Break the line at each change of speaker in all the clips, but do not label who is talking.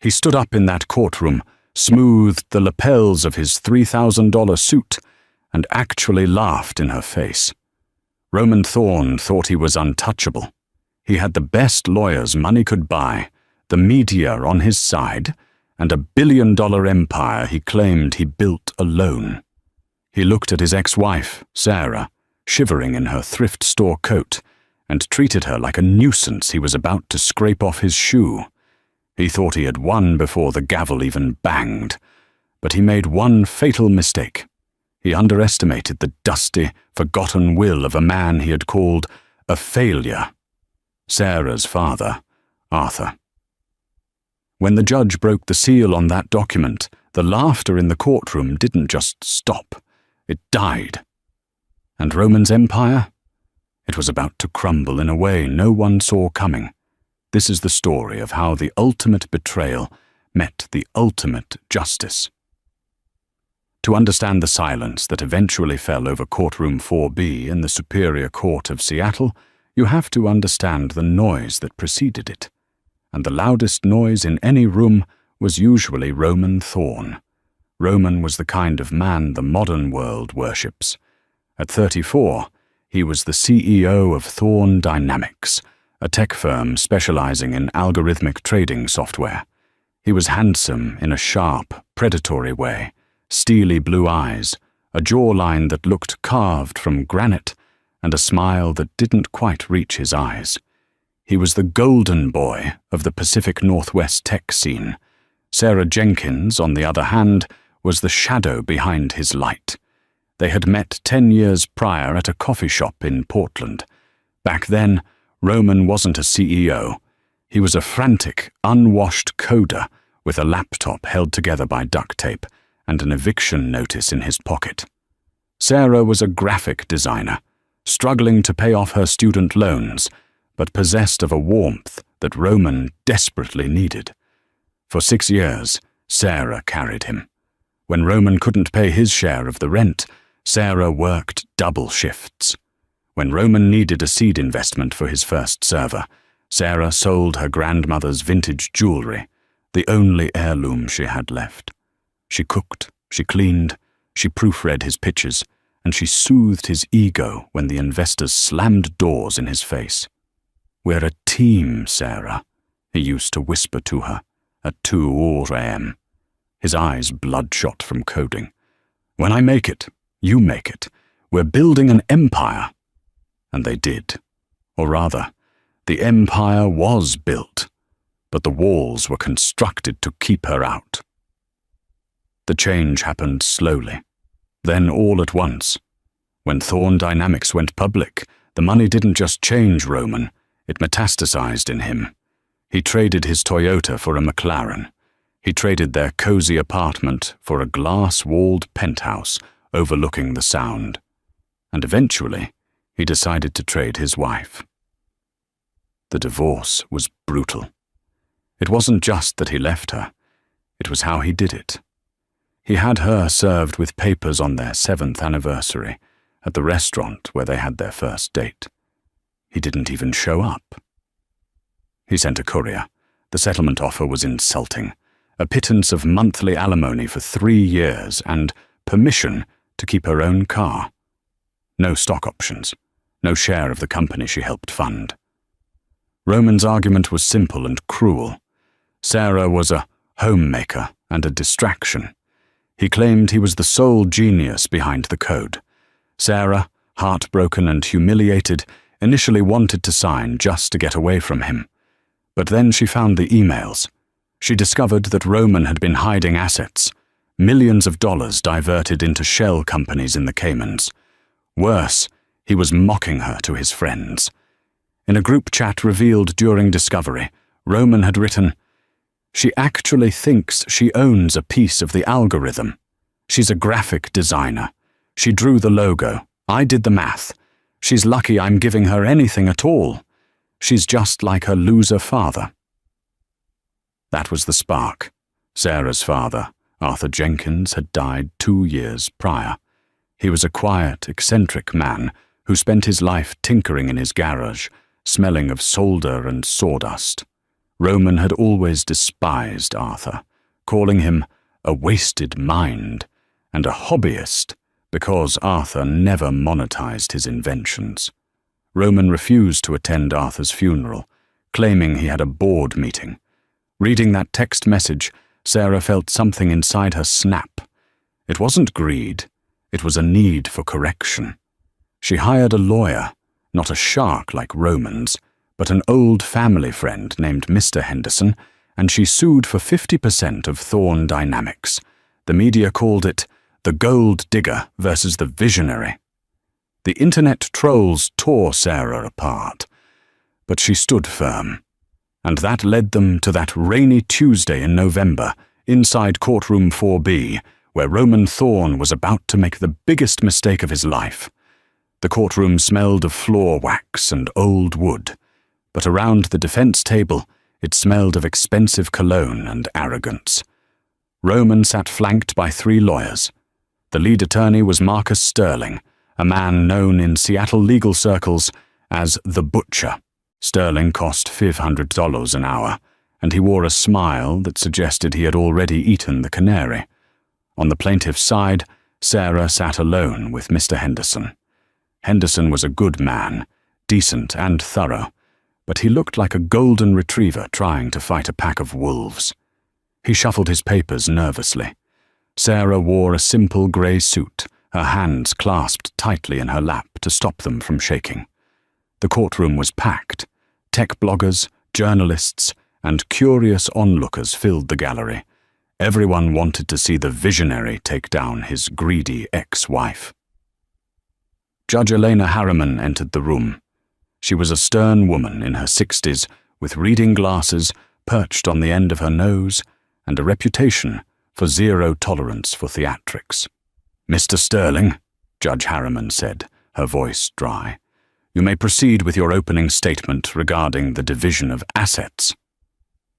He stood up in that courtroom, smoothed the lapels of his $3,000 suit, and actually laughed in her face. Roman Thorne thought he was untouchable. He had the best lawyers money could buy, the media on his side, and $1 billion empire he claimed he built alone. He looked at his ex-wife, Sarah, shivering in her thrift store coat, and treated her like a nuisance he was about to scrape off his shoe. He thought he had won before the gavel even banged, but he made one fatal mistake. He underestimated the dusty, forgotten will of a man he had called a failure. Sarah's father, Arthur. When the judge broke the seal on that document, the laughter in the courtroom didn't just stop, it died. And Roman's empire? It was about to crumble in a way no one saw coming. This is the story of how the ultimate betrayal met the ultimate justice. To understand the silence that eventually fell over Courtroom 4B in the Superior Court of Seattle, you have to understand the noise that preceded it. And the loudest noise in any room was usually Roman Thorne. Roman was the kind of man the modern world worships. At 34, he was the CEO of Thorne Dynamics, a tech firm specializing in algorithmic trading software. He was handsome in a sharp, predatory way, steely blue eyes, a jawline that looked carved from granite, and a smile that didn't quite reach his eyes. He was the golden boy of the Pacific Northwest tech scene. Sarah Jenkins, on the other hand, was the shadow behind his light. They had met 10 years prior at a coffee shop in Portland. Back then, Roman wasn't a CEO. He was a frantic, unwashed coder with a laptop held together by duct tape and an eviction notice in his pocket. Sarah was a graphic designer, struggling to pay off her student loans, but possessed of a warmth that Roman desperately needed. For 6 years, Sarah carried him. When Roman couldn't pay his share of the rent, Sarah worked double shifts. When Roman needed a seed investment for his first server, Sarah sold her grandmother's vintage jewelry, the only heirloom she had left. She cooked, she cleaned, she proofread his pitches, and she soothed his ego when the investors slammed doors in his face. "We're a team, Sarah," he used to whisper to her at 2 a.m., his eyes bloodshot from coding. "When I make it, you make it. We're building an empire." And they did. Or rather, the empire was built, but the walls were constructed to keep her out. The change happened slowly, then all at once. When Thorne Dynamics went public, the money didn't just change Roman, it metastasized in him. He traded his Toyota for a McLaren. He traded their cozy apartment for a glass-walled penthouse overlooking the Sound. And eventually, he decided to trade his wife. The divorce was brutal. It wasn't just that he left her, it was how he did it. He had her served with papers on their 7th anniversary at the restaurant where they had their first date. He didn't even show up. He sent a courier. The settlement offer was insulting. A pittance of monthly alimony for 3 years and permission to keep her own car. No stock options. No share of the company she helped fund. Roman's argument was simple and cruel. Sarah was a homemaker and a distraction. He claimed he was the sole genius behind the code. Sarah, heartbroken and humiliated, initially wanted to sign just to get away from him. But then she found the emails. She discovered that Roman had been hiding assets, millions of dollars diverted into shell companies in the Caymans. Worse, he was mocking her to his friends. In a group chat revealed during discovery, Roman had written, "She actually thinks she owns a piece of the algorithm. She's a graphic designer. She drew the logo. I did the math. She's lucky I'm giving her anything at all. She's just like her loser father." That was the spark. Sarah's father, Arthur Jenkins, had died 2 years prior. He was a quiet, eccentric man who spent his life tinkering in his garage, smelling of solder and sawdust. Roman had always despised Arthur, calling him a wasted mind and a hobbyist because Arthur never monetized his inventions. Roman refused to attend Arthur's funeral, claiming he had a board meeting. Reading that text message, Sarah felt something inside her snap. It wasn't greed, it was a need for correction. She hired a lawyer, not a shark like Roman's, but an old family friend named Mr. Henderson, and she sued for 50% of Thorn Dynamics. The media called it the gold digger versus the visionary. The internet trolls tore Sarah apart, but she stood firm. And that led them to that rainy Tuesday in November, inside courtroom 4B, where Roman Thorn was about to make the biggest mistake of his life. The courtroom smelled of floor wax and old wood, but around the defense table it smelled of expensive cologne and arrogance. Roman sat flanked by 3 lawyers. The lead attorney was Marcus Sterling, a man known in Seattle legal circles as the Butcher. Sterling cost $500 an hour, and he wore a smile that suggested he had already eaten the canary. On the plaintiff's side, Sarah sat alone with Mr. Henderson. Henderson was a good man, decent and thorough, but he looked like a golden retriever trying to fight a pack of wolves. He shuffled his papers nervously. Sarah wore a simple grey suit, her hands clasped tightly in her lap to stop them from shaking. The courtroom was packed. Tech bloggers, journalists, and curious onlookers filled the gallery. Everyone wanted to see the visionary take down his greedy ex-wife. Judge Elena Harriman entered the room. She was a stern woman in her 60s, with reading glasses perched on the end of her nose and a reputation for zero tolerance for theatrics. "Mr. Sterling," Judge Harriman said, her voice dry, "you may proceed with your opening statement regarding the division of assets."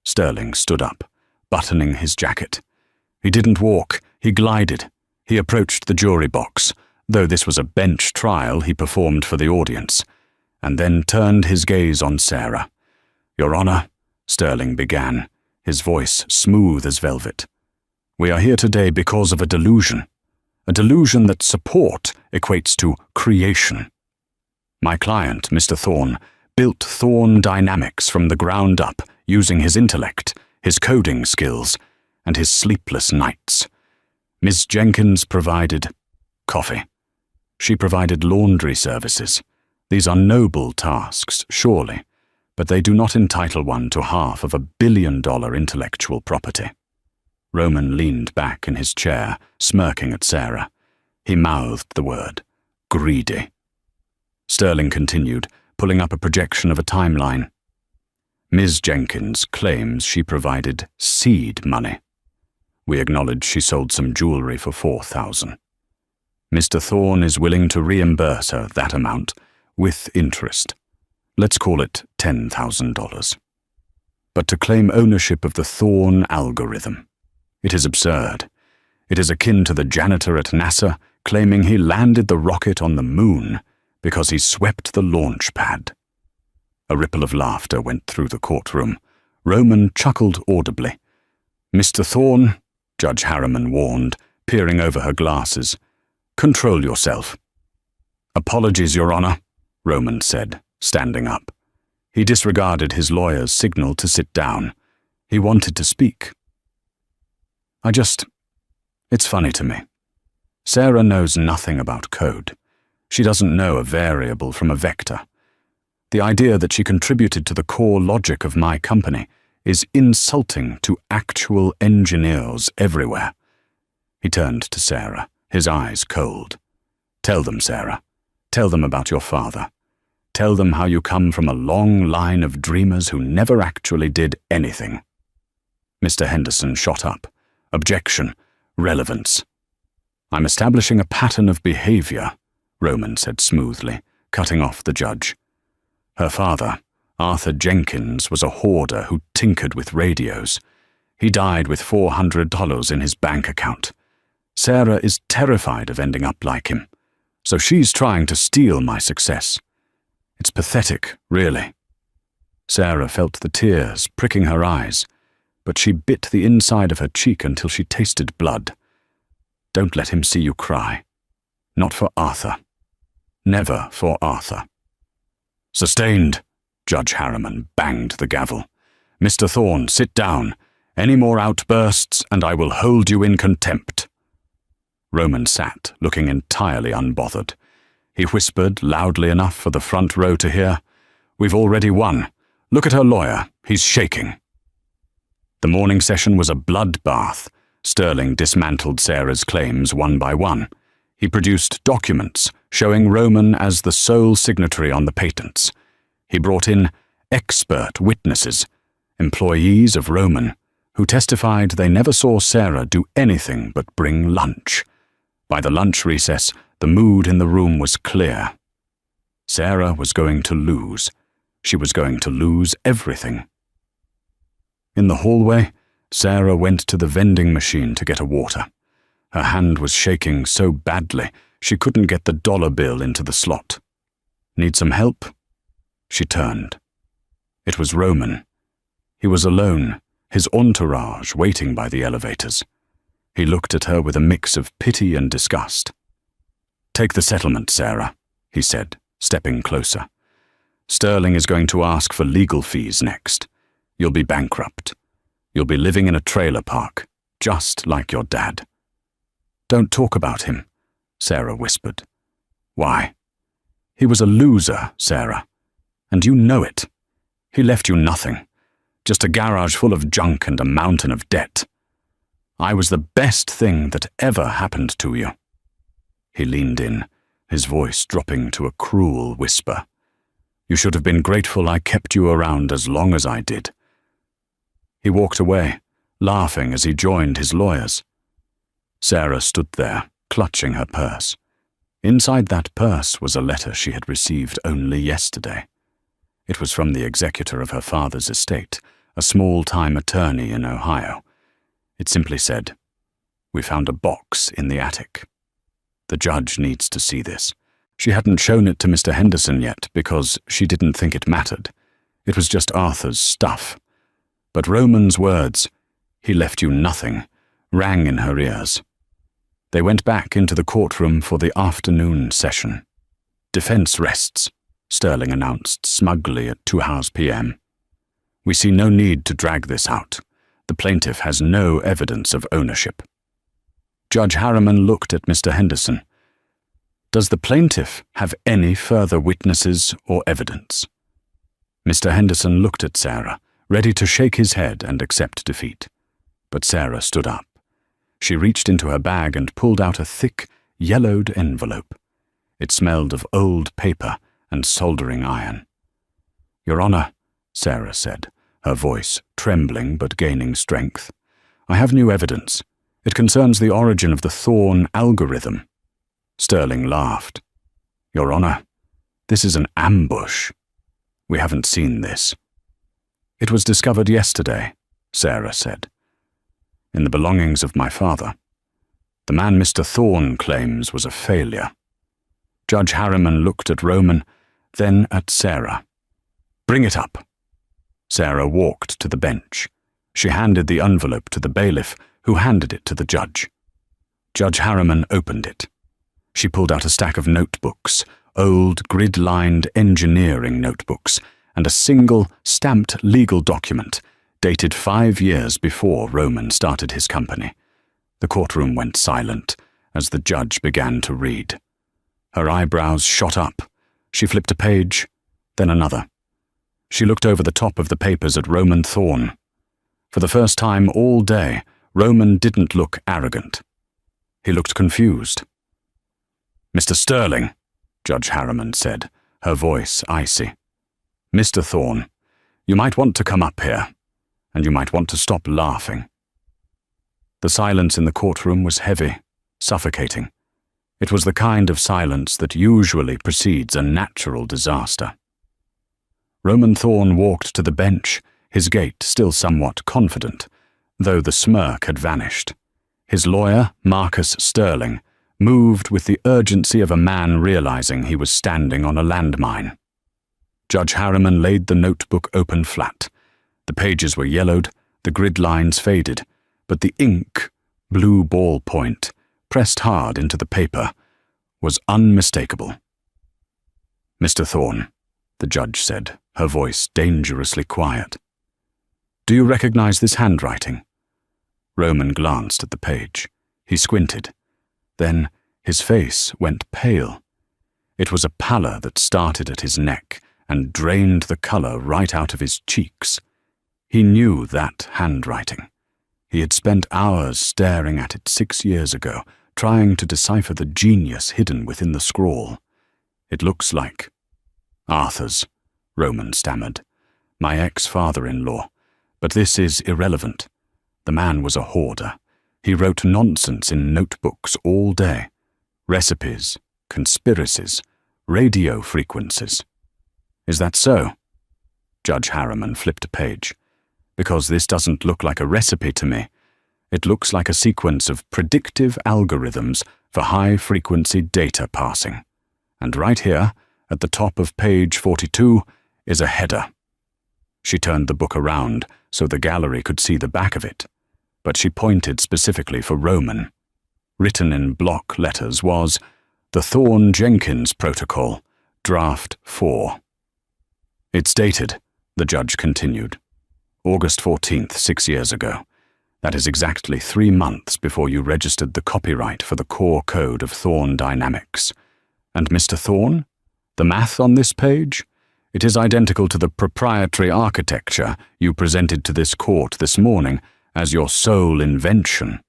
Sterling stood up, buttoning his jacket. He didn't walk, he glided. He approached the jury box. Though this was a bench trial, he performed for the audience, and then turned his gaze on Sarah. "Your Honor," Sterling began, his voice smooth as velvet, "we are here today because of a delusion that support equates to creation. My client, Mr. Thorn, built Thorn Dynamics from the ground up using his intellect, his coding skills, and his sleepless nights. Ms. Jenkins provided coffee. She provided laundry services. These are noble tasks, surely, but they do not entitle one to half of $1 billion intellectual property." Roman leaned back in his chair, smirking at Sarah. He mouthed the word, "greedy." Sterling continued, pulling up a projection of a timeline. "Ms. Jenkins claims she provided seed money. We acknowledge she sold some jewelry for $4,000. Mr. Thorn is willing to reimburse her that amount with interest. Let's call it $10,000. But to claim ownership of the Thorn algorithm, it is absurd. It is akin to the janitor at NASA claiming he landed the rocket on the moon because he swept the launch pad." A ripple of laughter went through the courtroom. Roman chuckled audibly. "Mr. Thorn," Judge Harriman warned, peering over her glasses, "control yourself." "Apologies, Your Honor," Roman said, standing up. He disregarded his lawyer's signal to sit down. He wanted to speak. It's funny to me. Sarah knows nothing about code. She doesn't know a variable from a vector. The idea that she contributed to the core logic of my company is insulting to actual engineers everywhere." He turned to Sarah, his eyes cold. "Tell them, Sarah. Tell them about your father. Tell them how you come from a long line of dreamers who never actually did anything." Mr. Henderson shot up. "Objection. Relevance." "I'm establishing a pattern of behavior," Roman said smoothly, cutting off the judge. Her father, Arthur Jenkins, was a hoarder who tinkered with radios. He died with $400 in his bank account. Sarah is terrified of ending up like him, so she's trying to steal my success. It's pathetic, really." Sarah felt the tears pricking her eyes, but she bit the inside of her cheek until she tasted blood. Don't let him see you cry. Not for Arthur. Never for Arthur. Sustained, Judge Harriman banged the gavel. Mr. Thorne, sit down. Any more outbursts, and I will hold you in contempt. Roman sat, looking entirely unbothered. He whispered loudly enough for the front row to hear, "We've already won. Look at her lawyer. He's shaking." The morning session was a bloodbath. Sterling dismantled Sarah's claims one by one. He produced documents showing Roman as the sole signatory on the patents. He brought in expert witnesses, employees of Roman, who testified they never saw Sarah do anything but bring lunch. By the lunch recess, the mood in the room was clear. Sarah was going to lose. She was going to lose everything. In the hallway, Sarah went to the vending machine to get a water. Her hand was shaking so badly she couldn't get the dollar bill into the slot. Need some help? She turned. It was Roman. He was alone, his entourage waiting by the elevators. He looked at her with a mix of pity and disgust. "Take the settlement, Sarah," he said, stepping closer. "Sterling is going to ask for legal fees next. You'll be bankrupt. You'll be living in a trailer park, just like your dad." "Don't talk about him," Sarah whispered. "Why?" "He was a loser, Sarah. And you know it. He left you nothing. Just a garage full of junk and a mountain of debt. I was the best thing that ever happened to you." He leaned in, his voice dropping to a cruel whisper. "You should have been grateful I kept you around as long as I did." He walked away, laughing as he joined his lawyers. Sarah stood there, clutching her purse. Inside that purse was a letter she had received only yesterday. It was from the executor of her father's estate, a small-time attorney in Ohio. It simply said, "We found a box in the attic. The judge needs to see this." She hadn't shown it to Mr. Henderson yet because she didn't think it mattered. It was just Arthur's stuff. But Roman's words, "He left you nothing," rang in her ears. They went back into the courtroom for the afternoon session. "Defense rests," Sterling announced smugly at 2:00 p.m. "We see no need to drag this out. The plaintiff has no evidence of ownership." Judge Harriman looked at Mr. Henderson. "Does the plaintiff have any further witnesses or evidence?" Mr. Henderson looked at Sarah, ready to shake his head and accept defeat. But Sarah stood up. She reached into her bag and pulled out a thick, yellowed envelope. It smelled of old paper and soldering iron. "Your Honor," Sarah said, her voice trembling but gaining strength, "I have new evidence. It concerns the origin of the Thorne algorithm." Sterling laughed. "Your Honor, this is an ambush. We haven't seen this." "It was discovered yesterday," Sarah said. "In the belongings of my father. The man Mr. Thorne claims was a failure." Judge Harriman looked at Roman, then at Sarah. "Bring it up." Sarah walked to the bench. She handed the envelope to the bailiff, who handed it to the judge. Judge Harriman opened it. She pulled out a stack of notebooks, old grid-lined engineering notebooks, and a single, stamped legal document, dated 5 years before Roman started his company. The courtroom went silent as the judge began to read. Her eyebrows shot up. She flipped a page, then another. She looked over the top of the papers at Roman Thorne. For the first time all day, Roman didn't look arrogant. He looked confused. "Mr. Sterling," Judge Harriman said, her voice icy. "Mr. Thorne, you might want to come up here, and you might want to stop laughing." The silence in the courtroom was heavy, suffocating. It was the kind of silence that usually precedes a natural disaster. Roman Thorne walked to the bench, his gait still somewhat confident, though the smirk had vanished. His lawyer, Marcus Sterling, moved with the urgency of a man realizing he was standing on a landmine. Judge Harriman laid the notebook open flat. The pages were yellowed, the grid lines faded, but the ink, blue ballpoint, pressed hard into the paper, was unmistakable. "Mr. Thorne," the judge said, her voice dangerously quiet. "Do you recognize this handwriting?" Roman glanced at the page. He squinted. Then his face went pale. It was a pallor that started at his neck and drained the color right out of his cheeks. He knew that handwriting. He had spent hours staring at it 6 years ago, trying to decipher the genius hidden within the scrawl. "It looks like Arthur's," Roman stammered. "My ex-father-in-law. But this is irrelevant. The man was a hoarder. He wrote nonsense in notebooks all day. Recipes, conspiracies, radio frequencies." "Is that so?" Judge Harriman flipped a page. "Because this doesn't look like a recipe to me. It looks like a sequence of predictive algorithms for high-frequency data passing. And right here, at the top of page 42, is a header." She turned the book around so the gallery could see the back of it, but she pointed specifically for Roman. Written in block letters was, "The Thorne-Jenkins Protocol, Draft 4. "It's dated," the judge continued. "August 14th, 6 years ago. That is exactly 3 months before you registered the copyright for the core code of Thorne Dynamics. And Mr. Thorne? The math on this page? It is identical to the proprietary architecture you presented to this court this morning as your sole invention."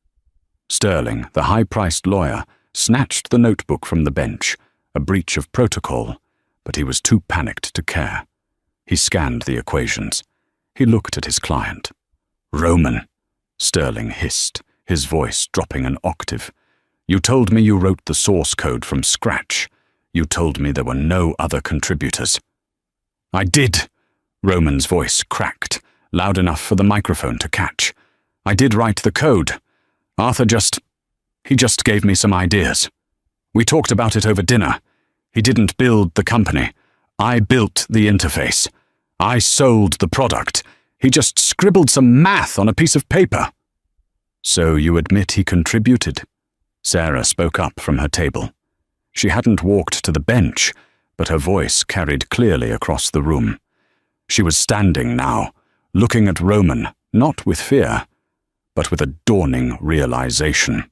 Sterling, the high-priced lawyer, snatched the notebook from the bench, a breach of protocol, but he was too panicked to care. He scanned the equations. He looked at his client. "Roman," Sterling hissed, his voice dropping an octave. "You told me you wrote the source code from scratch. You told me there were no other contributors." "I did," Roman's voice cracked, loud enough for the microphone to catch. "I did write the code. Arthur he just gave me some ideas. We talked about it over dinner. He didn't build the company. I built the interface. I sold the product. He just scribbled some math on a piece of paper." "So you admit he contributed?" Sarah spoke up from her table. She hadn't walked to the bench, but her voice carried clearly across the room. She was standing now, looking at Roman, not with fear, but with a dawning realization.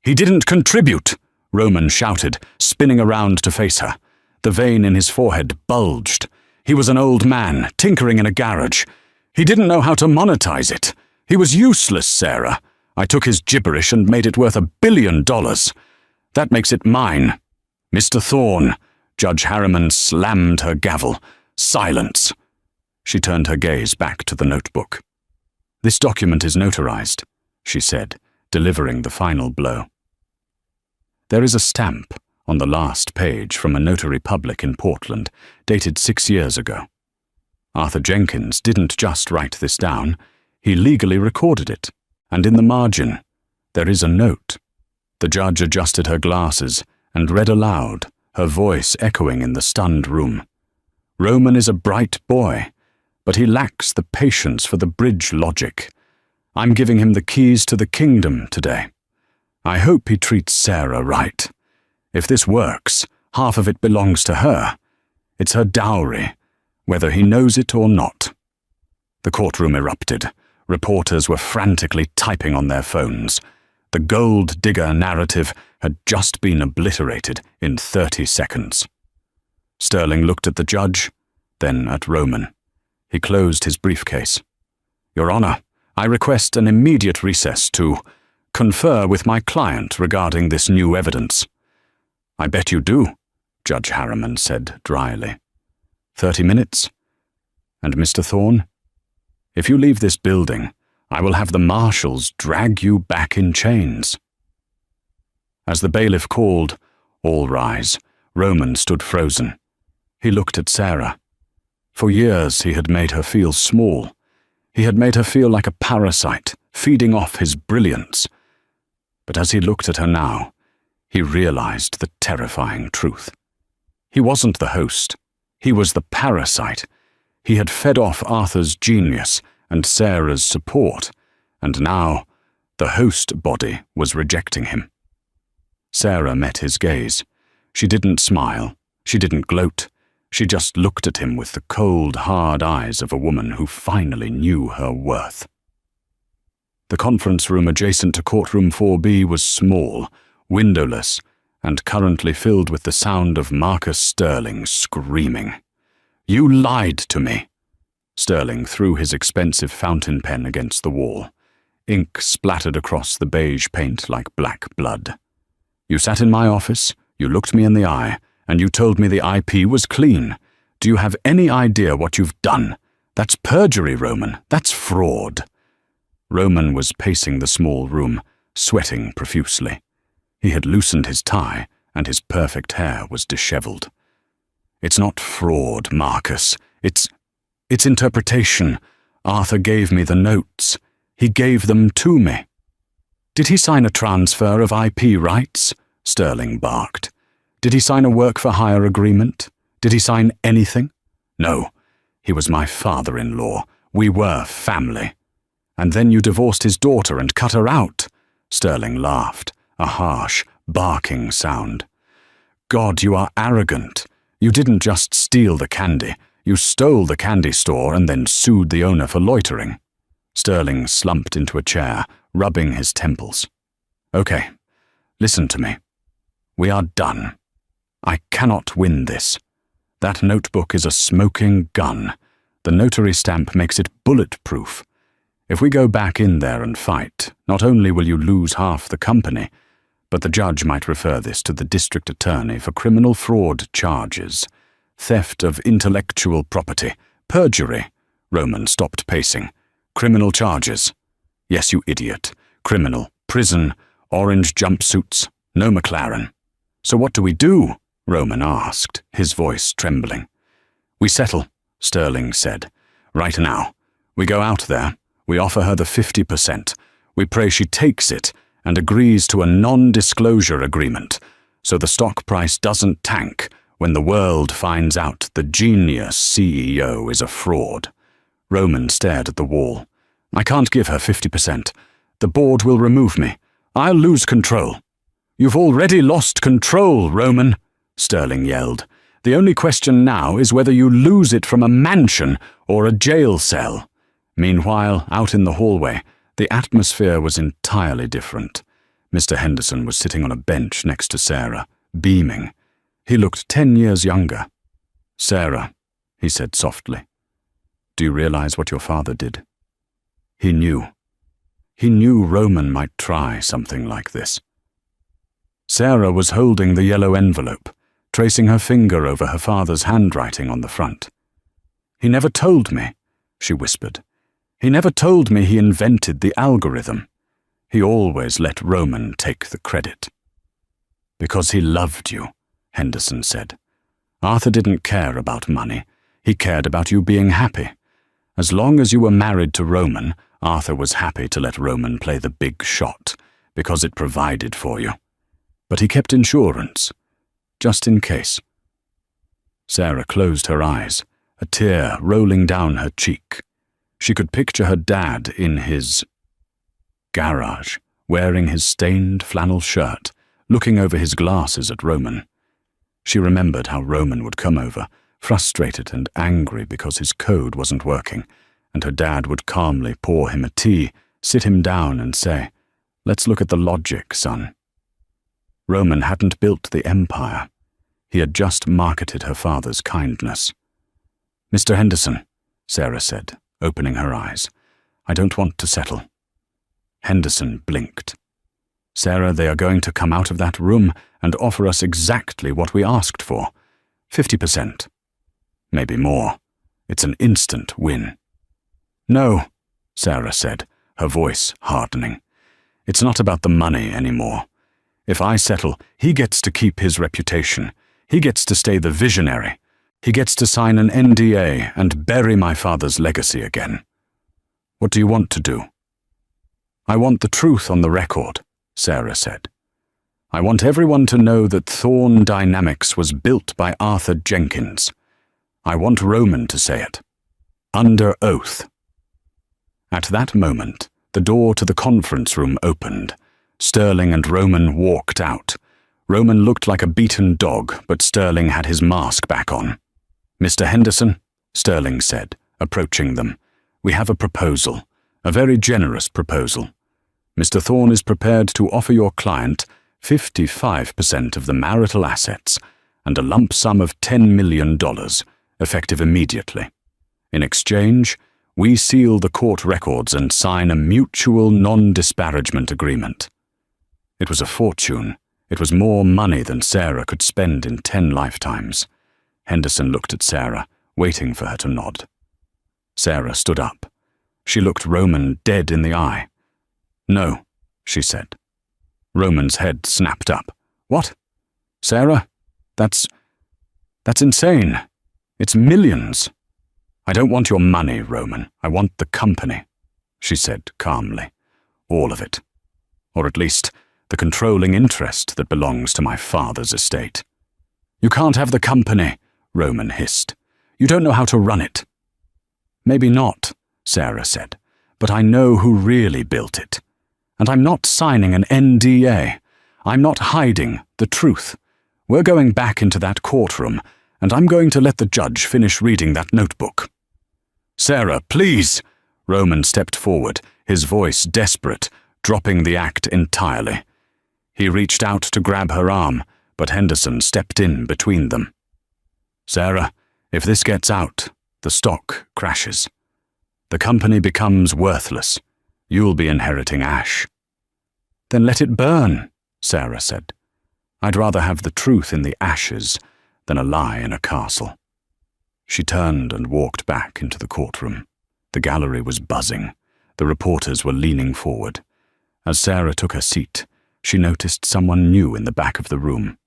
"He didn't contribute!" Roman shouted, spinning around to face her. The vein in his forehead bulged. He was an old man, tinkering in a garage. He didn't know how to monetize it. He was useless, Sarah. I took his gibberish and made it worth $1 billion. That makes it mine. "Mr. Thorne," Judge Harriman slammed her gavel. "Silence." She turned her gaze back to the notebook. "This document is notarized," she said, delivering the final blow. There is a stamp on the last page from a notary public in Portland, dated 6 years ago. Arthur Jenkins didn't just write this down, he legally recorded it, and in the margin, there is a note. The judge adjusted her glasses and read aloud, her voice echoing in the stunned room. "Roman is a bright boy, but he lacks the patience for the bridge logic. I'm giving him the keys to the kingdom today. I hope he treats Sarah right. If this works, half of it belongs to her. It's her dowry, whether he knows it or not." The courtroom erupted. Reporters were frantically typing on their phones. The gold digger narrative had just been obliterated in 30 seconds. Sterling looked at the judge, then at Roman. He closed his briefcase. "Your Honor, I request an immediate recess to confer with my client regarding this new evidence." "I bet you do," Judge Harriman said dryly. 30 minutes? And Mr. Thorne? If you leave this building, I will have the marshals drag you back in chains." As the bailiff called, "All rise," Roman stood frozen. He looked at Sarah. For years he had made her feel small. He had made her feel like a parasite, feeding off his brilliance. But as he looked at her now, he realized the terrifying truth. He wasn't the host. He was the parasite. He had fed off Arthur's genius and Sarah's support, and now the host body was rejecting him. Sarah met his gaze. She didn't smile. She didn't gloat. She just looked at him with the cold, hard eyes of a woman who finally knew her worth. The conference room adjacent to courtroom 4B was small, windowless, and currently filled with the sound of Marcus Sterling screaming. "You lied to me!" Sterling threw his expensive fountain pen against the wall. Ink splattered across the beige paint like black blood. "You sat in my office, you looked me in the eye, and you told me the IP was clean. Do you have any idea what you've done? That's perjury, Roman. That's fraud." Roman was pacing the small room, sweating profusely. He had loosened his tie, and his perfect hair was disheveled. "It's not fraud, Marcus. It's interpretation. Arthur gave me the notes. He gave them to me." "Did he sign a transfer of IP rights?" Sterling barked. "Did he sign a work-for-hire agreement? Did he sign anything?" "No. He was my father-in-law. We were family." "And then you divorced his daughter and cut her out." Sterling laughed, a harsh, barking sound. "God, you are arrogant. You didn't just steal the candy. You stole the candy store and then sued the owner for loitering." Sterling slumped into a chair, rubbing his temples. "Okay, listen to me. We are done. I cannot win this. That notebook is a smoking gun. The notary stamp makes it bulletproof. If we go back in there and fight, not only will you lose half the company, but the judge might refer this to the district attorney for criminal fraud charges, theft of intellectual property, perjury." Roman stopped pacing. "Criminal charges. Yes, you idiot. Criminal, prison, orange jumpsuits, no McLaren." "So what do we do?" Roman asked, his voice trembling. "We settle," Sterling said. "Right now. We go out there. We offer her the 50%. We pray she takes it and agrees to a non-disclosure agreement, so the stock price doesn't tank when the world finds out the genius CEO is a fraud." Roman stared at the wall. "I can't give her 50%. The board will remove me. I'll lose control." "You've already lost control, Roman," Sterling yelled. "The only question now is whether you lose it from a mansion or a jail cell." Meanwhile, out in the hallway, the atmosphere was entirely different. Mr. Henderson was sitting on a bench next to Sarah, beaming. He looked 10 years younger. "Sarah," he said softly, "do you realize what your father did?" He knew. He knew Roman might try something like this. Sarah was holding the yellow envelope, tracing her finger over her father's handwriting on the front. "He never told me," she whispered. "He never told me he invented the algorithm. He always let Roman take the credit." "Because he loved you," Henderson said. "Arthur didn't care about money. He cared about you being happy. As long as you were married to Roman, Arthur was happy to let Roman play the big shot, because it provided for you. But he kept insurance, just in case." Sarah closed her eyes, a tear rolling down her cheek. She could picture her dad in his garage, wearing his stained flannel shirt, looking over his glasses at Roman. She remembered how Roman would come over, frustrated and angry because his code wasn't working, and her dad would calmly pour him a tea, sit him down and say, "Let's look at the logic, son." Roman hadn't built the empire. He had just marketed her father's kindness. "Mr. Henderson," Sarah said, opening her eyes, "I don't want to settle." Henderson blinked. "Sarah, they are going to come out of that room and offer us exactly what we asked for. 50%. Maybe more. It's an instant win." "No," Sarah said, her voice hardening. "It's not about the money anymore. If I settle, he gets to keep his reputation. He gets to stay the visionary. He gets to sign an NDA and bury my father's legacy again. What do you want to do?" "I want the truth on the record," Sarah said. "I want everyone to know that Thorn Dynamics was built by Arthur Jenkins. I want Roman to say it. Under oath." At that moment, the door to the conference room opened. Sterling and Roman walked out. Roman looked like a beaten dog, but Sterling had his mask back on. "Mr. Henderson," Sterling said, approaching them, "we have a proposal, a very generous proposal. Mr. Thorne is prepared to offer your client 55% of the marital assets and a lump sum of $10 million, effective immediately. In exchange, we seal the court records and sign a mutual non-disparagement agreement." It was a fortune. It was more money than Sarah could spend in 10 lifetimes. Henderson looked at Sarah, waiting for her to nod. Sarah stood up. She looked Roman dead in the eye. "No," she said. Roman's head snapped up. "What? Sarah? That's insane. It's millions." "I don't want your money, Roman. I want the company," she said calmly. "All of it. Or at least the controlling interest that belongs to my father's estate." "You can't have the company," Roman hissed. "You don't know how to run it." "Maybe not," Sarah said, "but I know who really built it. And I'm not signing an NDA. I'm not hiding the truth. We're going back into that courtroom, and I'm going to let the judge finish reading that notebook." "Sarah, please!" Roman stepped forward, his voice desperate, dropping the act entirely. He reached out to grab her arm, but Henderson stepped in between them. "Sarah, if this gets out, the stock crashes. The company becomes worthless. You'll be inheriting ash." "Then let it burn," Sarah said. "I'd rather have the truth in the ashes than a lie in a castle." She turned and walked back into the courtroom. The gallery was buzzing. The reporters were leaning forward. As Sarah took her seat, she noticed someone new in the back of the room.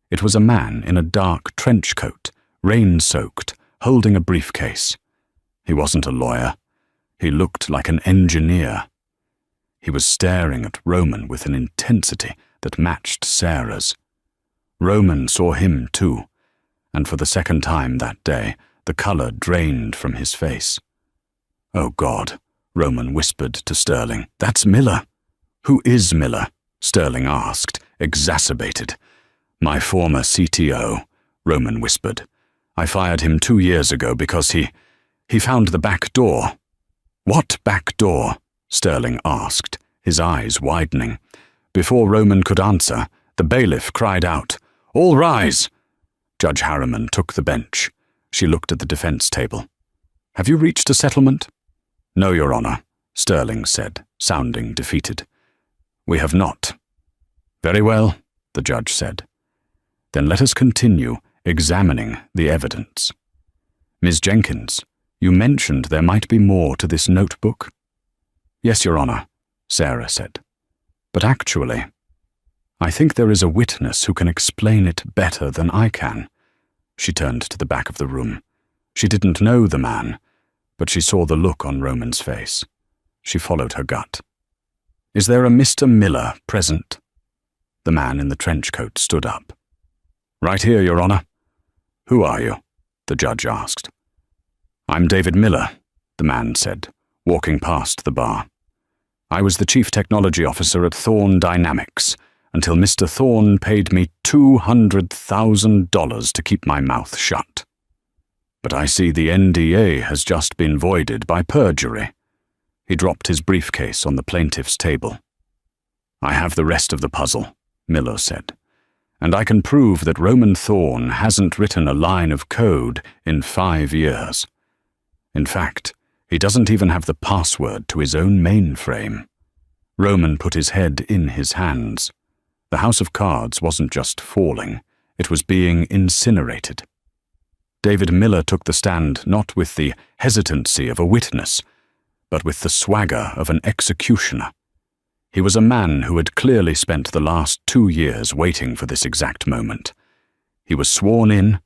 It was a man in a dark trench coat, rain-soaked, holding a briefcase. He wasn't a lawyer. He looked like an engineer. He was staring at Roman with an intensity that matched Sarah's. Roman saw him too, and for the second time that day, the color drained from his face. "Oh God," Roman whispered to Sterling. "That's Miller." "Who is Miller?" Sterling asked, exacerbated. "My former CTO," Roman whispered. "I fired him 2 years ago because he found the back door." "What back door?" Sterling asked, his eyes widening. Before Roman could answer, the bailiff cried out, "All rise!" Judge Harriman took the bench. She looked at the defense table. "Have you reached a settlement?" "No, Your Honor," Sterling said, sounding defeated. "We have not." "Very well," the judge said. "Then let us continue examining the evidence. Ms. Jenkins, you mentioned there might be more to this notebook?" "Yes, Your Honor," Sarah said. "But actually, I think there is a witness who can explain it better than I can." She turned to the back of the room. She didn't know the man, but she saw the look on Roman's face. She followed her gut. "Is there a Mr. Miller present?" The man in the trench coat stood up. "Right here, Your Honor." "Who are you?" the judge asked. "I'm David Miller," the man said, walking past the bar. "I was the chief technology officer at Thorne Dynamics until Mr. Thorne paid me $200,000 to keep my mouth shut. But I see the NDA has just been voided by perjury." He dropped his briefcase on the plaintiff's table. "I have the rest of the puzzle," Miller said, "and I can prove that Roman Thorne hasn't written a line of code in 5 years. In fact, he doesn't even have the password to his own mainframe." Roman put his head in his hands. The house of cards wasn't just falling, it was being incinerated. David Miller took the stand not with the hesitancy of a witness, but with the swagger of an executioner. He was a man who had clearly spent the last 2 years waiting for this exact moment. He was sworn in,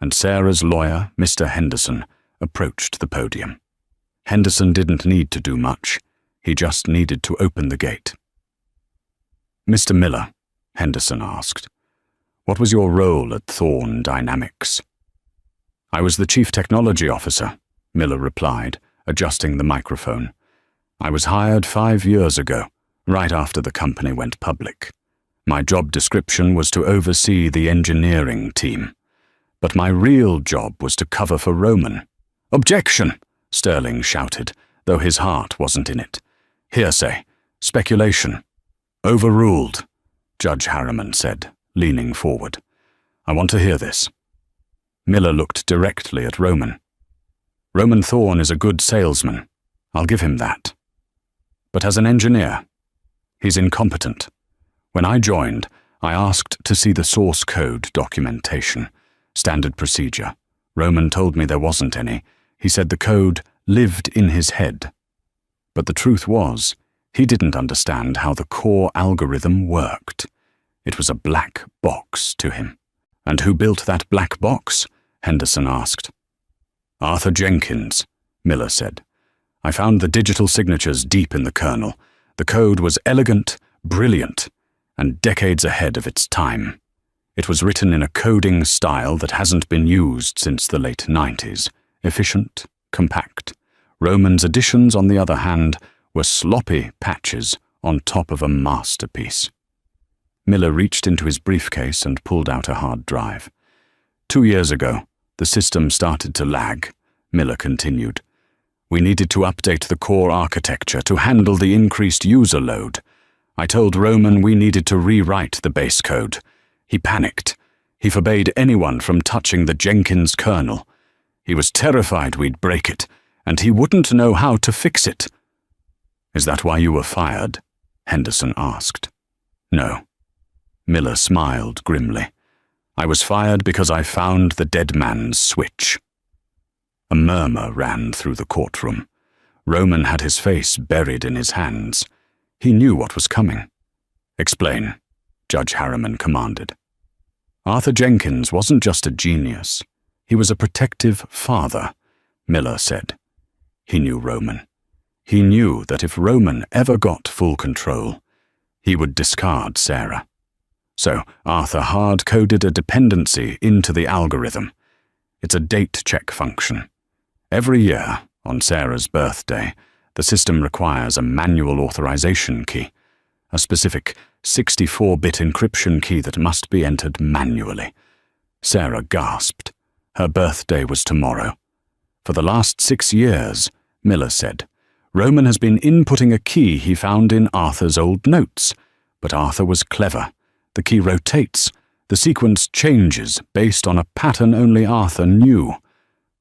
and Sarah's lawyer, Mr. Henderson, approached the podium. Henderson didn't need to do much. He just needed to open the gate. "Mr. Miller," Henderson asked, "what was your role at Thorne Dynamics?" I was the chief technology officer, Miller replied, adjusting the microphone. I was hired 5 years ago, right after the company went public. My job description was to oversee the engineering team. But my real job was to cover for Roman. "Objection!" Sterling shouted, though his heart wasn't in it. "Hearsay. Speculation." "Overruled," Judge Harriman said, leaning forward. "I want to hear this." Miller looked directly at Roman. "Roman Thorne is a good salesman. I'll give him that. But as an engineer, he's incompetent. When I joined, I asked to see the source code documentation. Standard procedure. Roman told me there wasn't any. He said the code lived in his head. But the truth was, he didn't understand how the core algorithm worked. It was a black box to him. "And who built that black box?" Henderson asked. "Arthur Jenkins," Miller said. "I found the digital signatures deep in the kernel. The code was elegant, brilliant, and decades ahead of its time. It was written in a coding style that hasn't been used since the late 90s. Efficient, compact. Roman's additions, on the other hand, were sloppy patches on top of a masterpiece." Miller reached into his briefcase and pulled out a hard drive. 2 years ago, the system started to lag," Miller continued. "We needed to update the core architecture to handle the increased user load. I told Roman we needed to rewrite the base code. He panicked. He forbade anyone from touching the Jenkins kernel. He was terrified we'd break it, and he wouldn't know how to fix it." "Is that why you were fired?" Henderson asked. "No." Miller smiled grimly. "I was fired because I found the dead man's switch." A murmur ran through the courtroom. Roman had his face buried in his hands. He knew what was coming. "Explain," Judge Harriman commanded. "Arthur Jenkins wasn't just a genius. He was a protective father," Miller said. He knew Roman. He knew that if Roman ever got full control, he would discard Sarah. So Arthur hard-coded a dependency into the algorithm. It's a date check function. Every year, on Sarah's birthday, the system requires a manual authorization key, a specific 64-bit encryption key that must be entered manually. Sarah gasped. Her birthday was tomorrow. For the last 6 years, Miller said, Roman has been inputting a key he found in Arthur's old notes. But Arthur was clever. The key rotates. The sequence changes based on a pattern only Arthur knew.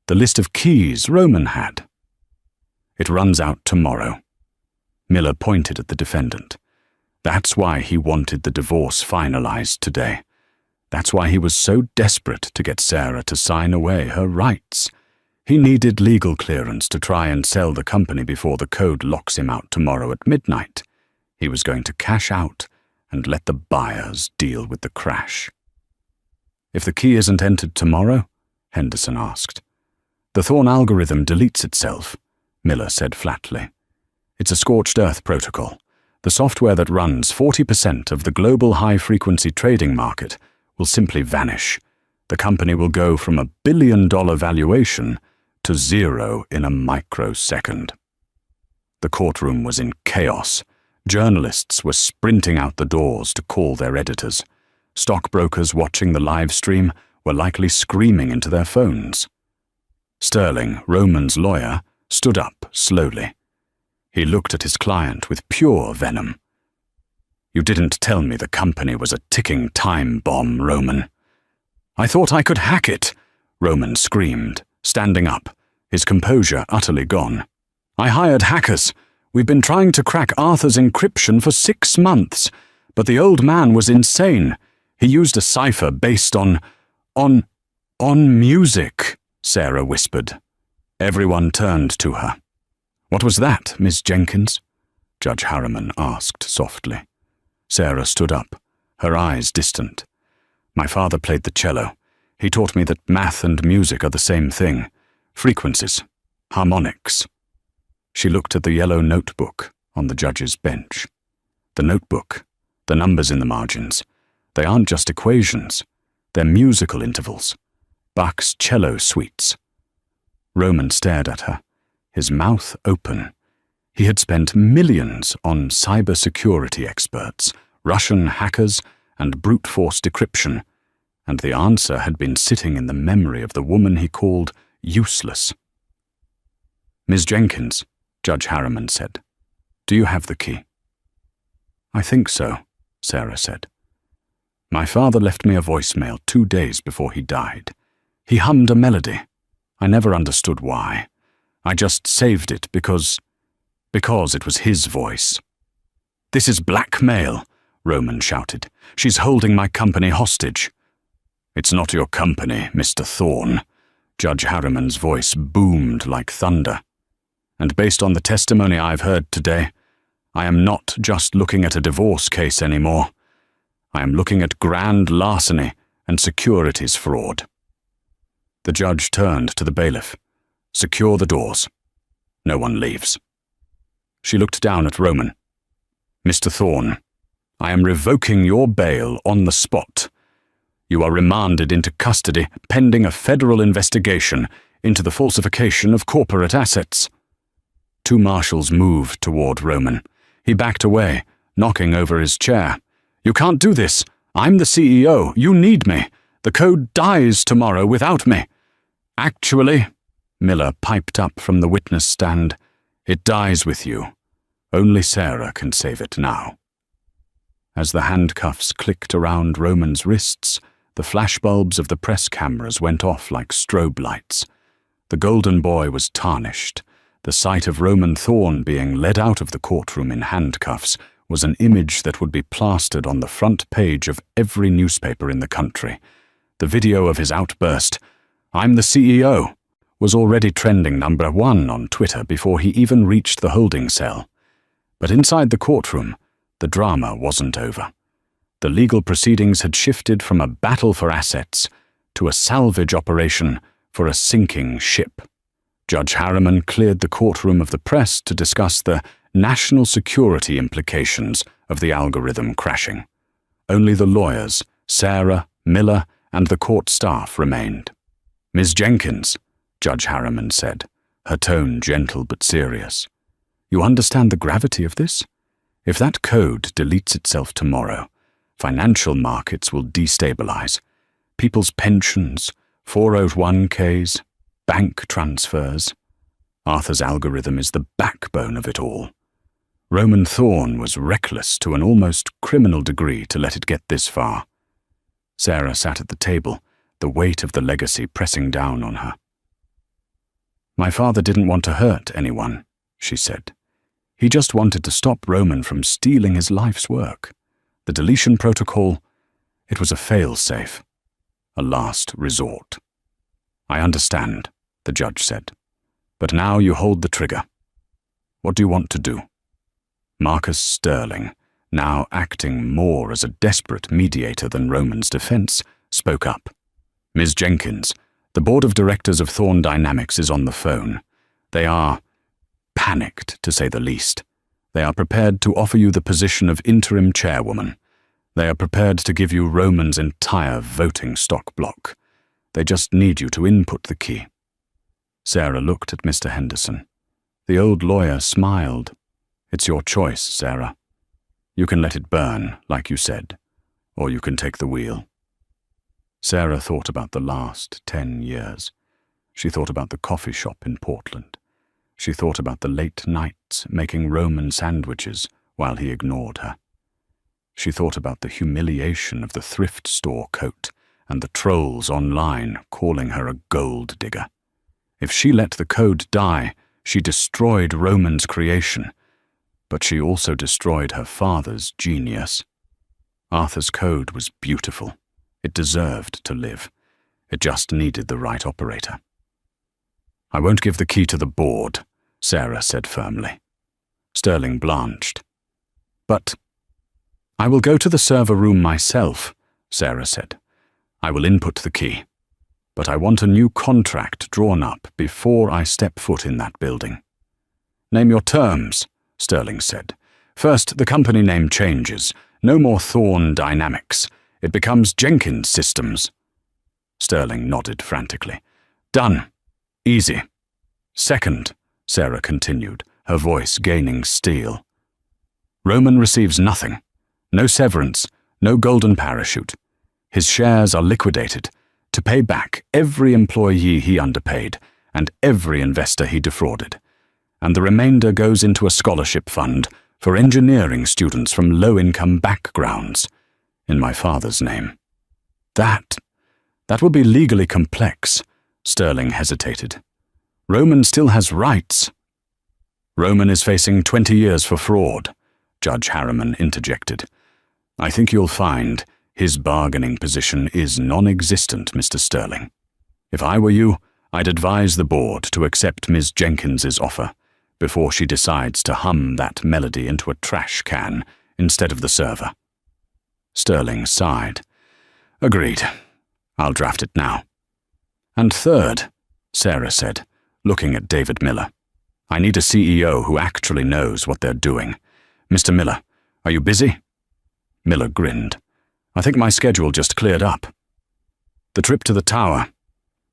The list of keys Roman had. It runs out tomorrow. Miller pointed at the defendant. That's why he wanted the divorce finalized today. That's why he was so desperate to get Sarah to sign away her rights. He needed legal clearance to try and sell the company before the code locks him out tomorrow at midnight. He was going to cash out and let the buyers deal with the crash. "If the key isn't entered tomorrow?" Henderson asked. "The Thorne algorithm deletes itself," Miller said flatly. "It's a scorched earth protocol. The software that runs 40% of the global high-frequency trading market will simply vanish. The company will go from $1 billion valuation to zero in a microsecond." The courtroom was in chaos. Journalists were sprinting out the doors to call their editors. Stockbrokers watching the live stream were likely screaming into their phones. Sterling, Roman's lawyer, stood up slowly. He looked at his client with pure venom. "You didn't tell me the company was a ticking time bomb, Roman." "I thought I could hack it," Roman screamed, standing up, his composure utterly gone. "I hired hackers. We've been trying to crack Arthur's encryption for 6 months, but the old man was insane. He used a cipher based on music," Sarah whispered. Everyone turned to her. "What was that, Miss Jenkins?" Judge Harriman asked softly. Sarah stood up, her eyes distant. "My father played the cello. He taught me that math and music are the same thing. Frequencies, harmonics." She looked at the yellow notebook on the judge's bench. The notebook, the numbers in the margins, they aren't just equations. They're musical intervals. Bach's cello suites. Roman stared at her, his mouth open. He had spent millions on cybersecurity experts, Russian hackers, and brute force decryption, and the answer had been sitting in the memory of the woman he called useless. "Miss Jenkins," Judge Harriman said, "do you have the key?" "I think so," Sarah said. "My father left me a voicemail 2 days before he died. He hummed a melody. I never understood why. I just saved it because it was his voice." "This is blackmail," Roman shouted. "She's holding my company hostage." "It's not your company, Mr. Thorne." Judge Harriman's voice boomed like thunder. "And based on the testimony I've heard today, I am not just looking at a divorce case anymore. I am looking at grand larceny and securities fraud." The judge turned to the bailiff. "Secure the doors. No one leaves." She looked down at Roman. "Mr. Thorne, I am revoking your bail on the spot. You are remanded into custody pending a federal investigation into the falsification of corporate assets." 2 marshals moved toward Roman. He backed away, knocking over his chair. "You can't do this. I'm the CEO. You need me. The code dies tomorrow without me." "Actually," Miller piped up from the witness stand, "it dies with you. Only Sarah can save it now." As the handcuffs clicked around Roman's wrists, the flashbulbs of the press cameras went off like strobe lights. The golden boy was tarnished. The sight of Roman Thorne being led out of the courtroom in handcuffs was an image that would be plastered on the front page of every newspaper in the country. The video of his outburst, "I'm the CEO," was already trending #1 on Twitter before he even reached the holding cell. But inside the courtroom, the drama wasn't over. The legal proceedings had shifted from a battle for assets to a salvage operation for a sinking ship. Judge Harriman cleared the courtroom of the press to discuss the national security implications of the algorithm crashing. Only the lawyers, Sarah, Miller, and the court staff remained. "Ms. Jenkins," Judge Harriman said, her tone gentle but serious, "you understand the gravity of this? If that code deletes itself tomorrow, financial markets will destabilize. People's pensions, 401ks, bank transfers. Arthur's algorithm is the backbone of it all. Roman Thorne was reckless to an almost criminal degree to let it get this far." Sarah sat at the table, the weight of the legacy pressing down on her. "My father didn't want to hurt anyone," she said. "He just wanted to stop Roman from stealing his life's work. The deletion protocol, it was a fail-safe, a last resort." "I understand," the judge said. "But now you hold the trigger. What do you want to do?" Marcus Sterling, now acting more as a desperate mediator than Roman's defense, spoke up. "Ms. Jenkins, the board of directors of Thorne Dynamics is on the phone. They are panicked, to say the least. They are prepared to offer you the position of interim chairwoman. They are prepared to give you Roman's entire voting stock block. They just need you to input the key." Sarah looked at Mr. Henderson. The old lawyer smiled. "It's your choice, Sarah. You can let it burn, like you said, or you can take the wheel." Sarah thought about the last 10 years. She thought about the coffee shop in Portland. She thought about the late nights making Roman sandwiches while he ignored her. She thought about the humiliation of the thrift store coat and the trolls online calling her a gold digger. If she let the code die, she destroyed Roman's creation, but she also destroyed her father's genius. Arthur's code was beautiful. It deserved to live. It just needed the right operator. "I won't give the key to the board," Sarah said firmly. Sterling blanched. "But I will go to the server room myself," Sarah said. "I will input the key. But I want a new contract drawn up before I step foot in that building." "Name your terms," Sterling said. "First, the company name changes. No more Thorne Dynamics. It becomes Jenkins Systems." Sterling nodded frantically. Done. Easy. Second, Sarah continued, her voice gaining steel. Roman receives nothing. No severance, no golden parachute. His shares are liquidated to pay back every employee he underpaid and every investor he defrauded. And the remainder goes into a scholarship fund for engineering students from low-income backgrounds, in my father's name. That will be legally complex, Sterling hesitated. Roman still has rights. Roman is facing 20 years for fraud, Judge Harriman interjected. I think you'll find his bargaining position is non-existent, Mr. Sterling. If I were you, I'd advise the board to accept Ms. Jenkins's offer before she decides to hum that melody into a trash can instead of the server. Sterling sighed. Agreed. I'll draft it now. And third, Sarah said, looking at David Miller, I need a CEO who actually knows what they're doing. Mr. Miller, are you busy? Miller grinned. I think my schedule just cleared up. The trip to the tower.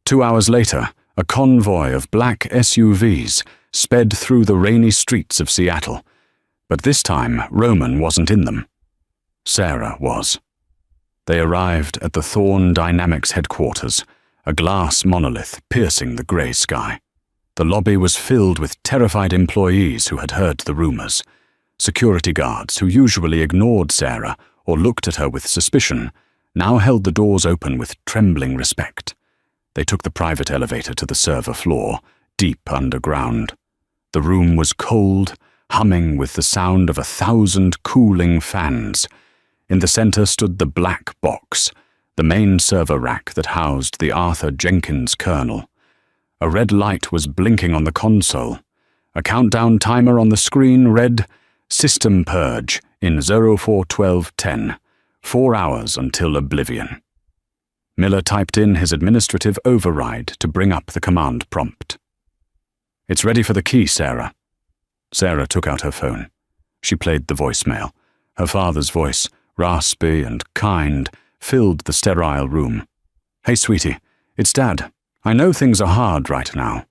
2 hours later, a convoy of black SUVs sped through the rainy streets of Seattle, but this time Roman wasn't in them. Sarah was. They arrived at the Thorn Dynamics headquarters, a glass monolith piercing the grey sky. The lobby was filled with terrified employees who had heard the rumors. Security guards, who usually ignored Sarah or looked at her with suspicion, now held the doors open with trembling respect. They took the private elevator to the server floor, deep underground. The room was cold, humming with the sound of 1,000 cooling fans. In the center stood the black box, the main server rack that housed the Arthur Jenkins kernel. A red light was blinking on the console. A countdown timer on the screen read, System Purge in 041210, 4 hours until oblivion. Miller typed in his administrative override to bring up the command prompt. It's ready for the key, Sarah. Sarah took out her phone. She played the voicemail. Her father's voice, raspy and kind, filled the sterile room. Hey, sweetie, it's Dad. I know things are hard right now.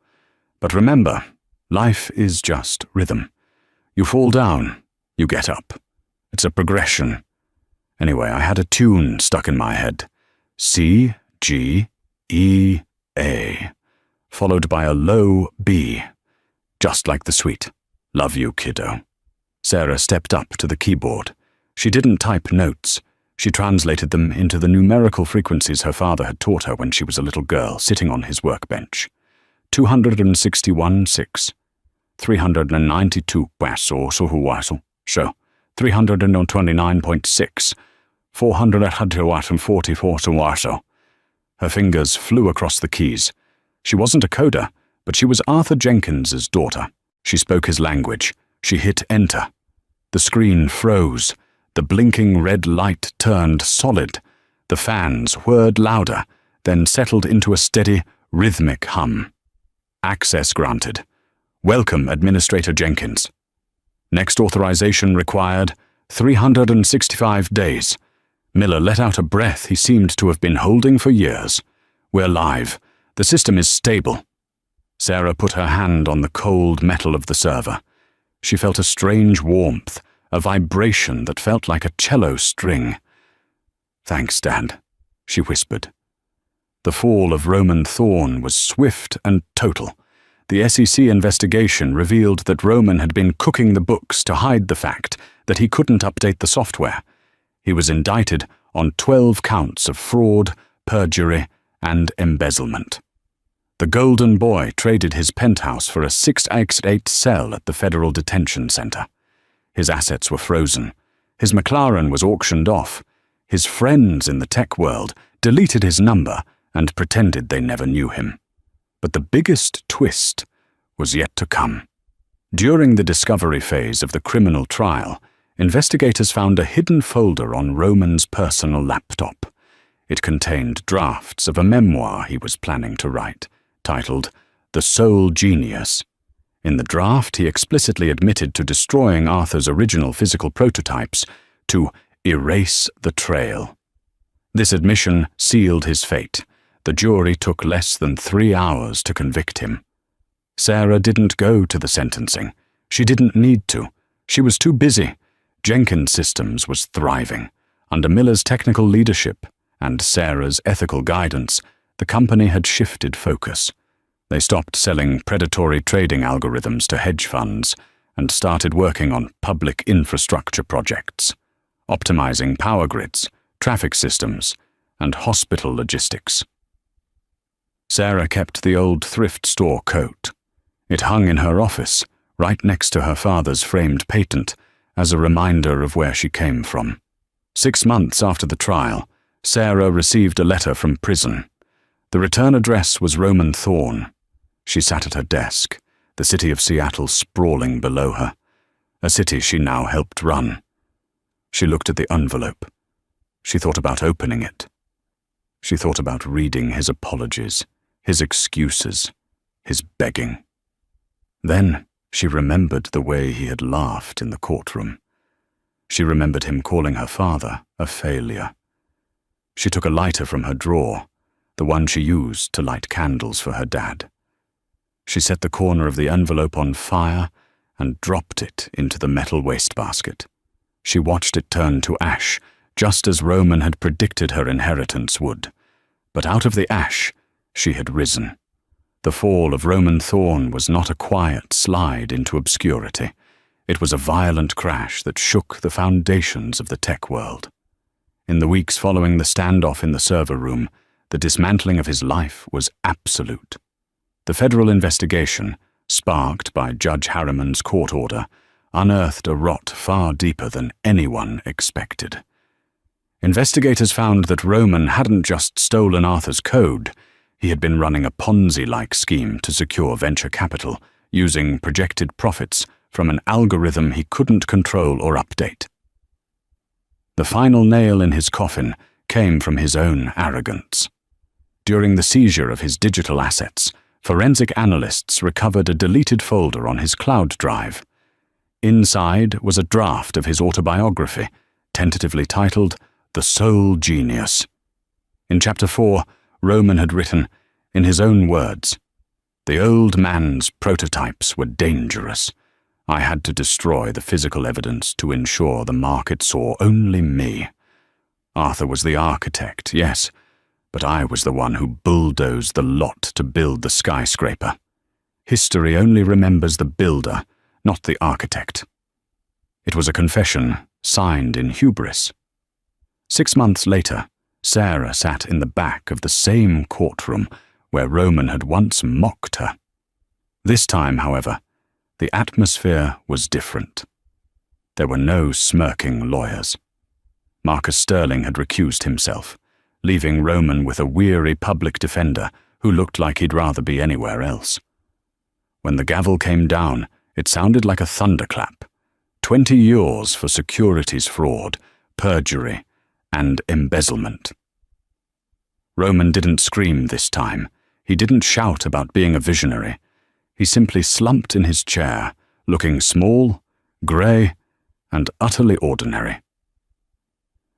But remember, life is just rhythm. You fall down, you get up. It's a progression. Anyway, I had a tune stuck in my head. C, G, E, A, followed by a low B, just like the suite. Love you, kiddo. Sarah stepped up to the keyboard. She didn't type notes. She translated them into the numerical frequencies her father had taught her when she was a little girl sitting on his workbench. 261.6. 392 peso suhuasu. So, 329.6. 444 suwaso. Her fingers flew across the keys. She wasn't a coder, but she was Arthur Jenkins's daughter. She spoke his language. She hit enter. The screen froze. The blinking red light turned solid. The fans whirred louder, then settled into a steady, rhythmic hum. Access granted. Welcome, Administrator Jenkins. Next authorization required, 365 days. Miller let out a breath he seemed to have been holding for years. We're live. The system is stable. Sarah put her hand on the cold metal of the server. She felt a strange warmth, a vibration that felt like a cello string. Thanks, Dad, she whispered. The fall of Roman Thorn was swift and total. The SEC investigation revealed that Roman had been cooking the books to hide the fact that he couldn't update the software. He was indicted on 12 counts of fraud, perjury, and embezzlement. The Golden Boy traded his penthouse for a 6x8 cell at the Federal Detention Center. His assets were frozen. His McLaren was auctioned off. His friends in the tech world deleted his number and pretended they never knew him. But the biggest twist was yet to come. During the discovery phase of the criminal trial, investigators found a hidden folder on Roman's personal laptop. It contained drafts of a memoir he was planning to write, titled The Soul Genius. In the draft, he explicitly admitted to destroying Arthur's original physical prototypes to erase the trail. This admission sealed his fate. The jury took less than 3 hours to convict him. Sarah didn't go to the sentencing. She didn't need to. She was too busy. Jenkins Systems was thriving. Under Miller's technical leadership and Sarah's ethical guidance, the company had shifted focus. They stopped selling predatory trading algorithms to hedge funds and started working on public infrastructure projects, optimizing power grids, traffic systems, and hospital logistics. Sarah kept the old thrift store coat. It hung in her office, right next to her father's framed patent, as a reminder of where she came from. 6 months after the trial, Sarah received a letter from prison. The return address was Roman Thorn. She sat at her desk, the city of Seattle sprawling below her, a city she now helped run. She looked at the envelope. She thought about opening it. She thought about reading his apologies, his excuses, his begging. Then she remembered the way he had laughed in the courtroom. She remembered him calling her father a failure. She took a lighter from her drawer, the one she used to light candles for her dad. She set the corner of the envelope on fire and dropped it into the metal wastebasket. She watched it turn to ash, just as Roman had predicted her inheritance would. But out of the ash, she had risen. The fall of Roman Thorn was not a quiet slide into obscurity. It was a violent crash that shook the foundations of the tech world. In the weeks following the standoff in the server room, the dismantling of his life was absolute. The federal investigation, sparked by Judge Harriman's court order, unearthed a rot far deeper than anyone expected. Investigators found that Roman hadn't just stolen Arthur's code. He had been running a Ponzi-like scheme to secure venture capital, using projected profits from an algorithm he couldn't control or update. The final nail in his coffin came from his own arrogance. During the seizure of his digital assets, forensic analysts recovered a deleted folder on his cloud drive. Inside was a draft of his autobiography, tentatively titled The Sole Genius. In Chapter 4, Roman had written, in his own words, "The old man's prototypes were dangerous. I had to destroy the physical evidence to ensure the market saw only me. Arthur was the architect, yes, but I was the one who bulldozed the lot to build the skyscraper. History only remembers the builder, not the architect." It was a confession signed in hubris. 6 months later, Sarah sat in the back of the same courtroom where Roman had once mocked her. This time, however, the atmosphere was different. There were no smirking lawyers. Marcus Sterling had recused himself, leaving Roman with a weary public defender who looked like he'd rather be anywhere else. When the gavel came down, it sounded like a thunderclap. 20 years for securities fraud, perjury, and embezzlement. Roman didn't scream this time. He didn't shout about being a visionary. He simply slumped in his chair, looking small, grey, and utterly ordinary.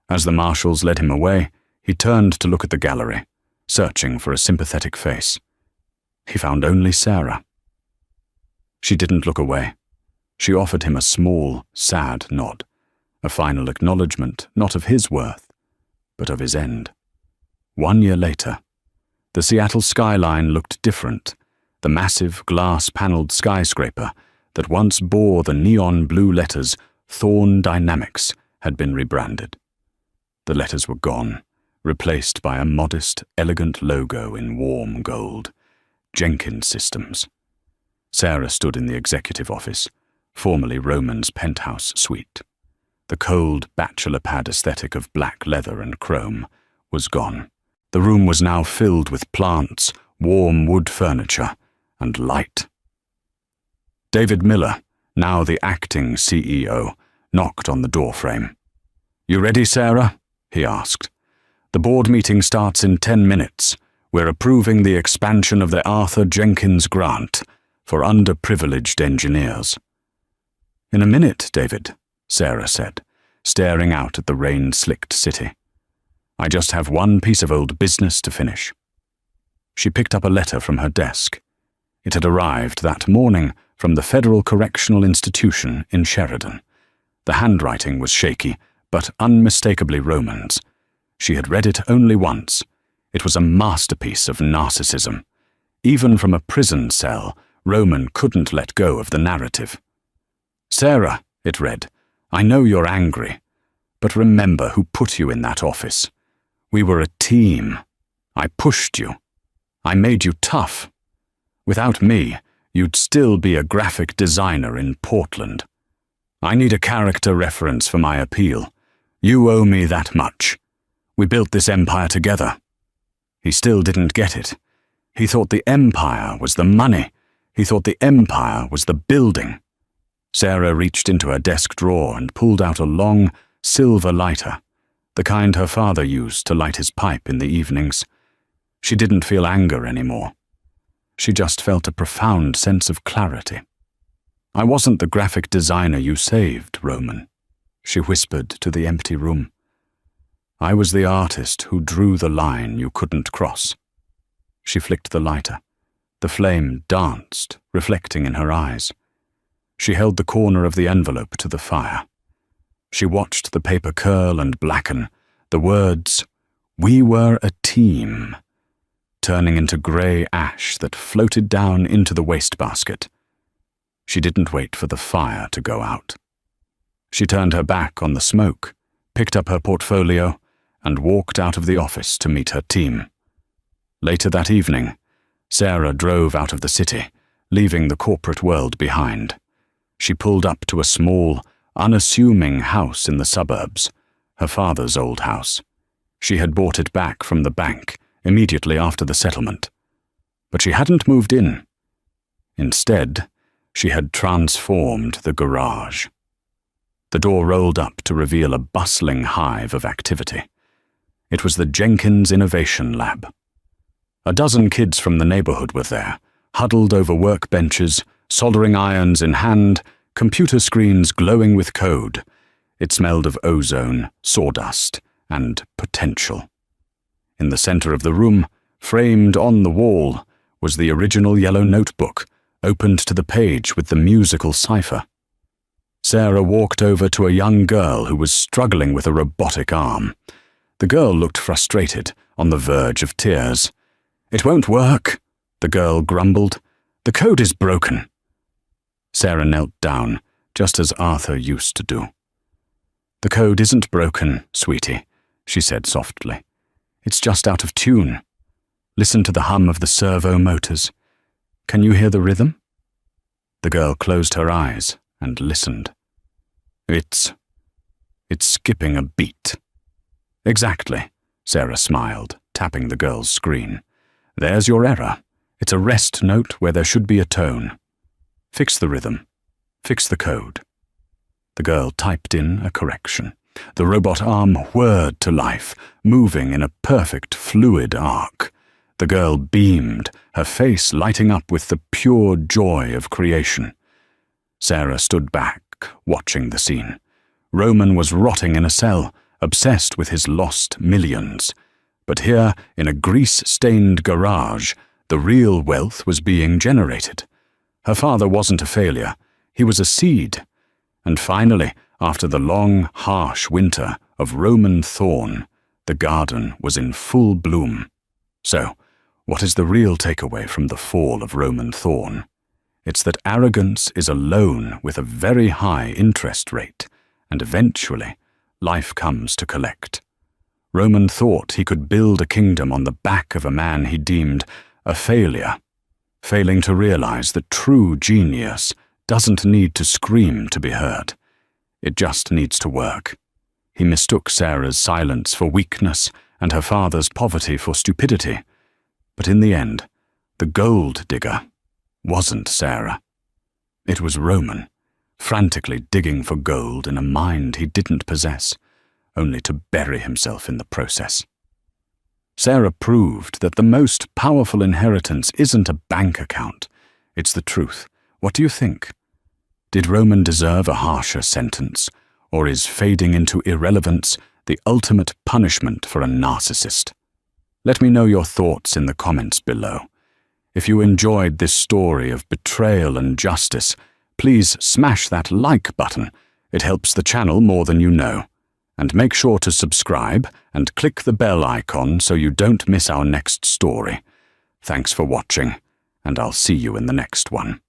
As the marshals led him away, he turned to look at the gallery, searching for a sympathetic face. He found only Sarah. She didn't look away. She offered him a small, sad nod, a final acknowledgement not of his worth, but of his end. 1 year later, the Seattle skyline looked different. The massive glass-paneled skyscraper that once bore the neon blue letters Thorn Dynamics had been rebranded. The letters were gone, replaced by a modest, elegant logo in warm gold. Jenkins Systems. Sarah stood in the executive office, formerly Roman's penthouse suite. The cold bachelor pad aesthetic of black leather and chrome was gone. The room was now filled with plants, warm wood furniture, and light. David Miller, now the acting CEO, knocked on the doorframe. "You ready, Sarah?" he asked. "The board meeting starts in 10 minutes. We're approving the expansion of the Arthur Jenkins grant for underprivileged engineers." "In a minute, David," Sarah said, staring out at the rain-slicked city. "I just have one piece of old business to finish." She picked up a letter from her desk. It had arrived that morning from the Federal Correctional Institution in Sheridan. The handwriting was shaky, but unmistakably Roman's. She had read it only once. It was a masterpiece of narcissism. Even from a prison cell, Roman couldn't let go of the narrative. "Sarah," it read, "I know you're angry, but remember who put you in that office. We were a team. I pushed you. I made you tough. Without me, you'd still be a graphic designer in Portland. I need a character reference for my appeal. You owe me that much. We built this empire together." He still didn't get it. He thought the empire was the money. He thought the empire was the building. Sarah reached into her desk drawer and pulled out a long, silver lighter, the kind her father used to light his pipe in the evenings. She didn't feel anger anymore. She just felt a profound sense of clarity. "I wasn't the graphic designer you saved, Roman," she whispered to the empty room. "I was the artist who drew the line you couldn't cross." She flicked the lighter. The flame danced, reflecting in her eyes. She held the corner of the envelope to the fire. She watched the paper curl and blacken, the words, "We were a team," turning into grey ash that floated down into the wastebasket. She didn't wait for the fire to go out. She turned her back on the smoke, picked up her portfolio, and walked out of the office to meet her team. Later that evening, Sarah drove out of the city, leaving the corporate world behind. She pulled up to a small, unassuming house in the suburbs, her father's old house. She had bought it back from the bank immediately after the settlement. But she hadn't moved in. Instead, she had transformed the garage. The door rolled up to reveal a bustling hive of activity. It was the Jenkins Innovation Lab. A dozen kids from the neighborhood were there, huddled over workbenches, soldering irons in hand, computer screens glowing with code. It smelled of ozone, sawdust, and potential. In the center of the room, framed on the wall, was the original yellow notebook, opened to the page with the musical cipher. Sarah walked over to a young girl who was struggling with a robotic arm. The girl looked frustrated, on the verge of tears. "It won't work," the girl grumbled. "The code is broken." Sarah knelt down, just as Arthur used to do. "The code isn't broken, sweetie," she said softly. "It's just out of tune. Listen to the hum of the servo motors. Can you hear the rhythm?" The girl closed her eyes and listened. It's skipping a beat." "Exactly," Sarah smiled, tapping the girl's screen. "There's your error. It's a rest note where there should be a tone. Fix the rhythm. Fix the code." The girl typed in a correction. The robot arm whirred to life, moving in a perfect fluid arc. The girl beamed, her face lighting up with the pure joy of creation. Sarah stood back, watching the scene. Roman was rotting in a cell, obsessed with his lost millions. But here, in a grease-stained garage, the real wealth was being generated. Her father wasn't a failure. He was a seed. And finally, after the long, harsh winter of Roman thorn, the garden was in full bloom. So, what is the real takeaway from the fall of Roman thorn? It's that arrogance is a loan with a very high interest rate, and eventually, life comes to collect. Roman thought he could build a kingdom on the back of a man he deemed a failure, failing to realize that true genius doesn't need to scream to be heard. It just needs to work. He mistook Sarah's silence for weakness and her father's poverty for stupidity. But in the end, the gold digger wasn't Sarah. It was Roman, frantically digging for gold in a mind he didn't possess, only to bury himself in the process. Sarah proved that the most powerful inheritance isn't a bank account. It's the truth. What do you think? Did Roman deserve a harsher sentence, or is fading into irrelevance the ultimate punishment for a narcissist? Let me know your thoughts in the comments below. If you enjoyed this story of betrayal and justice, please smash that like button. It helps the channel more than you know. And make sure to subscribe and click the bell icon so you don't miss our next story. Thanks for watching, and I'll see you in the next one.